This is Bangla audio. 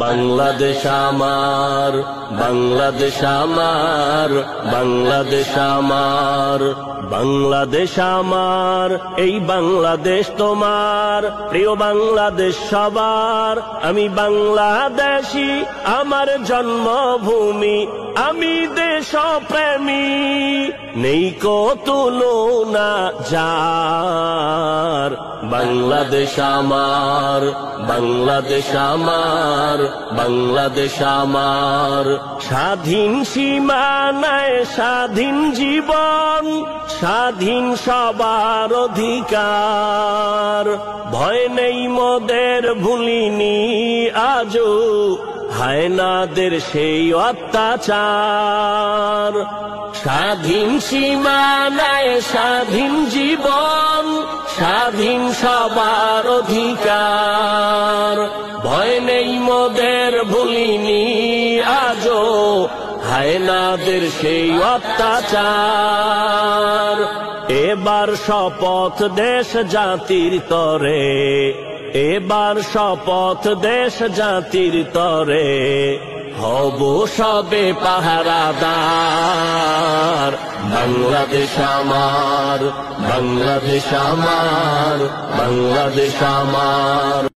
বাংলাদেশ আমার, বাংলাদেশ আমার, বাংলাদেশ আমার, বাংলাদেশ আমার, এই বাংলাদেশ তোমার। প্রিয় বাংলাদেশ সবার, আমি বাংলাদেশী, আমার জন্মভূমি, আমি দেশপ্রেমী। নেই কো তুলনা যার, বাংলাদেশ আমার, বাংলাদেশ আমার, বাংলাদেশ আমার। স্বাধীন সীমানায় স্বাধীন জীবন, স্বাধীন সবার অধিকার। ভয় নেই মোদের, ভুলিনি আজও হায়নাদের সেই অত্যাচার। স্বাধীন সীমানায় স্বাধীন জীবন, স্বাধীন সবার অধিকার। ভয় নেই মোদের, ভুলিনি আজও হায়নাদের সেই অত্যাচার। এবার শপথ দেশ জাতির তরে, এবার শপথ দেশ জাতির তরে, হব সবে পাহারাদার। বাংলাদেশ আমার, বাংলাদেশ আমার, বাংলাদেশ আমার।